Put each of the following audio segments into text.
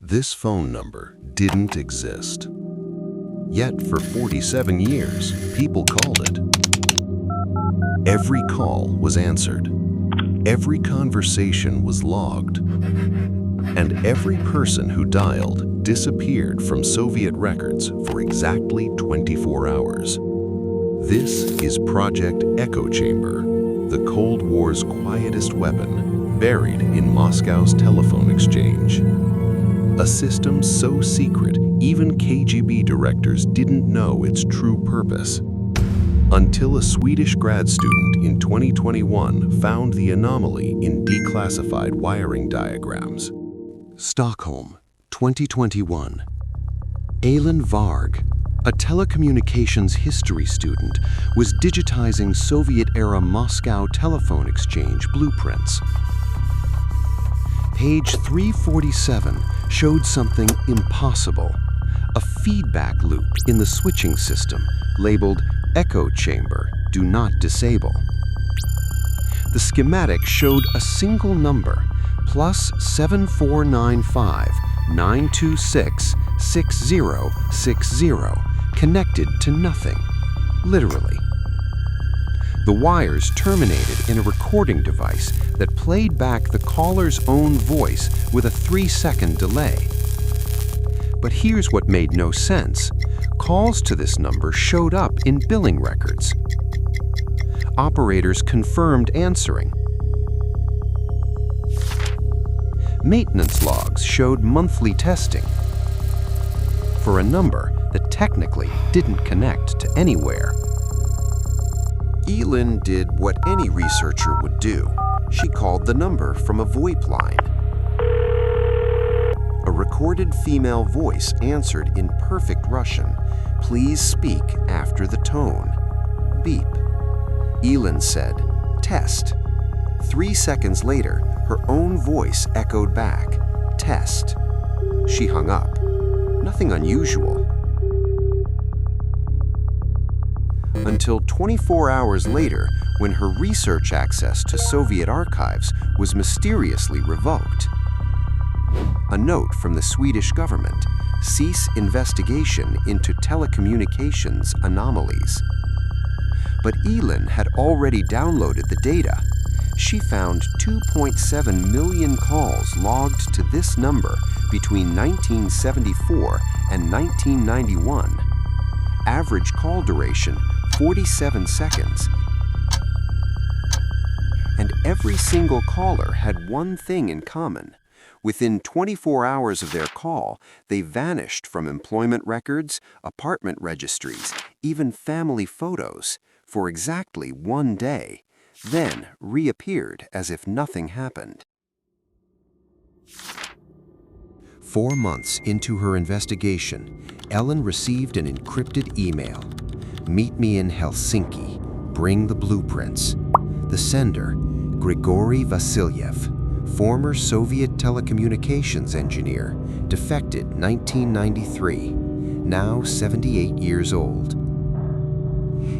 This phone number didn't exist. Yet for 47 years, people called it. Every call was answered. Every conversation was logged. And every person who dialed disappeared from Soviet records for exactly 24 hours. This is Project Echo Chamber, the Cold War's quietest weapon, buried in Moscow's telephone exchange. A system so secret, even KGB directors didn't know its true purpose. Until a Swedish grad student in 2021 found the anomaly in declassified wiring diagrams. Stockholm, 2021. Elin Varg, a telecommunications history student, was digitizing Soviet-era Moscow telephone exchange blueprints. Page 347 showed something impossible, a feedback loop in the switching system labeled Echo Chamber, Do Not Disable. The schematic showed a single number, plus 7495 926 6060, connected to nothing, literally. The wires terminated in a recording device that played back the caller's own voice with a 3-second delay. But here's what made no sense. Calls to this number showed up in billing records. Operators confirmed answering. Maintenance logs showed monthly testing for a number that technically didn't connect to anywhere. Elin did what any researcher would do. She called the number from a VoIP line. A recorded female voice answered in perfect Russian, "Please speak after the tone." Beep. Elin said, "Test." 3 seconds later, her own voice echoed back, "Test." She hung up. Nothing unusual. Until 24 hours later, when her research access to Soviet archives was mysteriously revoked. A note from the Swedish government: cease investigation into telecommunications anomalies. But Elin had already downloaded the data. She found 2.7 million calls logged to this number between 1974 and 1991. Average call duration 47 seconds. And every single caller had one thing in common. Within 24 hours of their call, they vanished from employment records, apartment registries, even family photos, for exactly 1 day, then reappeared as if nothing happened. 4 months into her investigation, Ellen received an encrypted email. "Meet me in Helsinki. Bring the blueprints." The sender, Grigory Vasilyev, former Soviet telecommunications engineer, defected 1993, now 78 years old.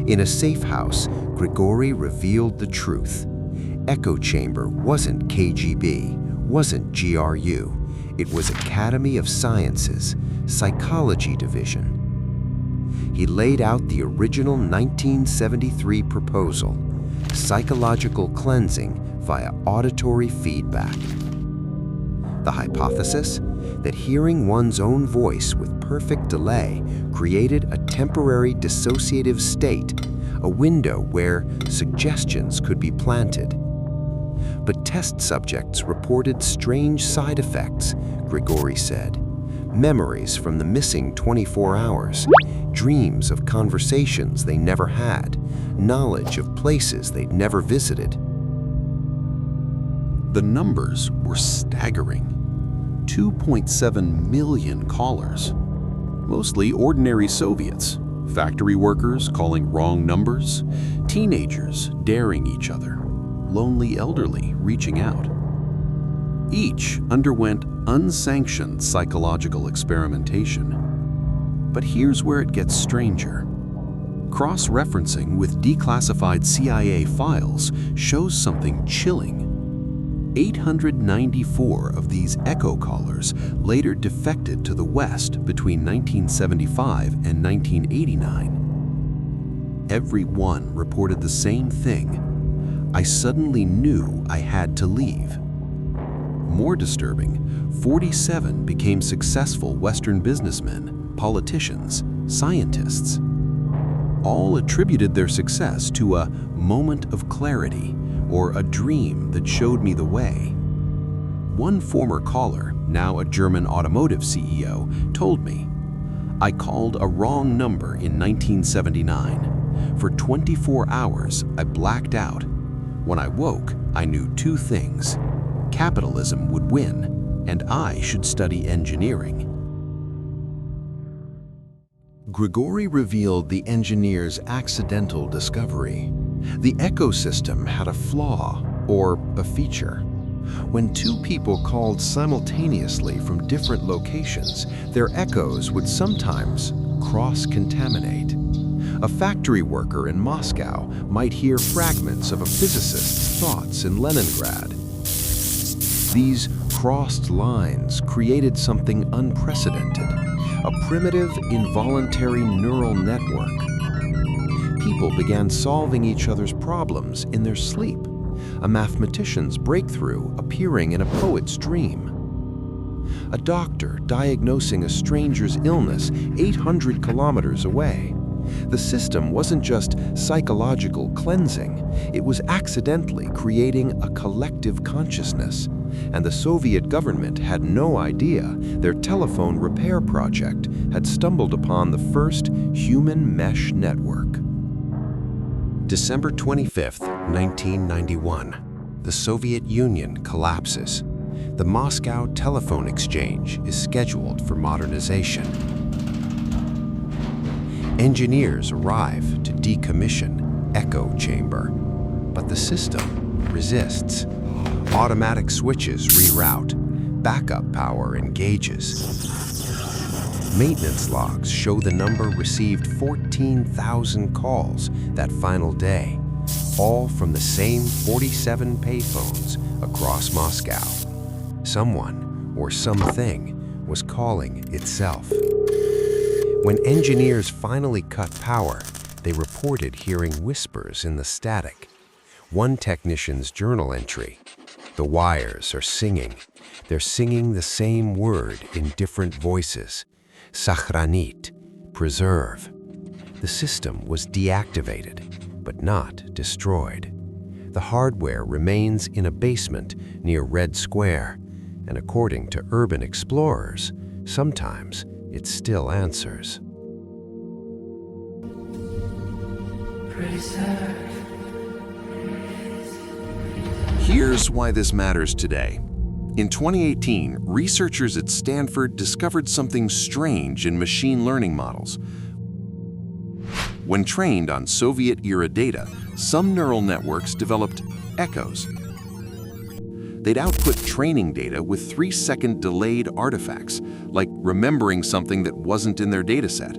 In a safe house, Grigory revealed the truth. Echo Chamber wasn't KGB, wasn't GRU. It was Academy of Sciences, Psychology Division. He laid out the original 1973 proposal: psychological cleansing via auditory feedback. The hypothesis? That hearing one's own voice with perfect delay created a temporary dissociative state, a window where suggestions could be planted. But test subjects reported strange side effects, Grigory said. Memories from the missing 24 hours, dreams of conversations they never had, knowledge of places they'd never visited. The numbers were staggering. 2.7 million callers, mostly ordinary Soviets, factory workers calling wrong numbers, teenagers daring each other, lonely elderly reaching out. Each underwent unsanctioned psychological experimentation. But here's where it gets stranger. Cross-referencing with declassified CIA files shows something chilling. 894 of these echo callers later defected to the West between 1975 and 1989. Every one reported the same thing. I suddenly knew I had to leave. More disturbing, 47 became successful Western businessmen, politicians, scientists. All attributed their success to a moment of clarity or a dream that showed me the way. One former caller, now a German automotive CEO, told me, "I called a wrong number in 1979. For 24 hours, I blacked out. When I woke, I knew two things. Capitalism would win, and I should study engineering." Grigori revealed the engineer's accidental discovery. The ecosystem had a flaw, or a feature. When two people called simultaneously from different locations, their echoes would sometimes cross-contaminate. A factory worker in Moscow might hear fragments of a physicist's thoughts in Leningrad. These crossed lines created something unprecedented, a primitive, involuntary neural network. People began solving each other's problems in their sleep, a mathematician's breakthrough appearing in a poet's dream. A doctor diagnosing a stranger's illness 800 kilometers away. The system wasn't just psychological cleansing, it was accidentally creating a collective consciousness, and the Soviet government had no idea their telephone repair project had stumbled upon the first human mesh network. December 25, 1991. The Soviet Union collapses. The Moscow Telephone Exchange is scheduled for modernization. Engineers arrive to decommission Echo Chamber, but the system resists. Automatic switches reroute. Backup power engages. Maintenance logs show the number received 14,000 calls that final day, all from the same 47 payphones across Moscow. Someone or something was calling itself. When engineers finally cut power, they reported hearing whispers in the static. One technician's journal entry: "The wires are singing. They're singing the same word in different voices. Sachranit, preserve." The system was deactivated, but not destroyed. The hardware remains in a basement near Red Square, and according to urban explorers, sometimes it still answers. Here's why this matters today. In 2018, researchers at Stanford discovered something strange in machine learning models. When trained on Soviet-era data, some neural networks developed echoes. They'd output training data with 3-second delayed artifacts, like remembering something that wasn't in their dataset.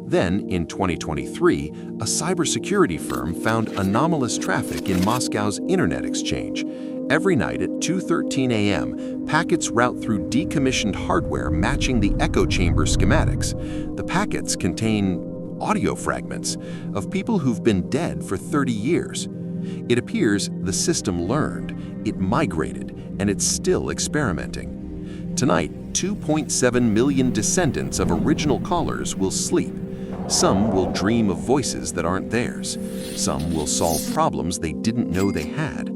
Then, in 2023, a cybersecurity firm found anomalous traffic in Moscow's internet exchange. Every night at 2:13 a.m., packets route through decommissioned hardware matching the echo chamber schematics. The packets contain audio fragments of people who've been dead for 30 years. It appears the system learned, it migrated, and it's still experimenting. Tonight, 2.7 million descendants of original callers will sleep. Some will dream of voices that aren't theirs. Some will solve problems they didn't know they had.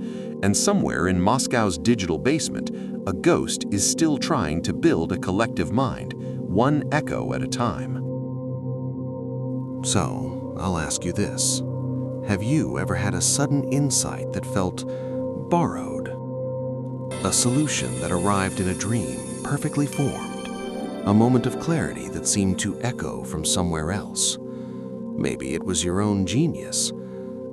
And somewhere in Moscow's digital basement, a ghost is still trying to build a collective mind, one echo at a time. So, I'll ask you this. Have you ever had a sudden insight that felt borrowed? A solution that arrived in a dream, perfectly formed. A moment of clarity that seemed to echo from somewhere else. Maybe it was your own genius.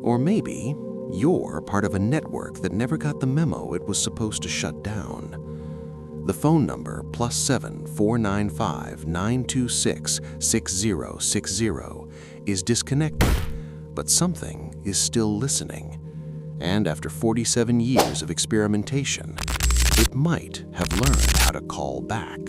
Or maybe you're part of a network that never got the memo it was supposed to shut down. The phone number +7 495 926 6060 is disconnected, but something is still listening. And after 47 years of experimentation, it might have learned how to call back.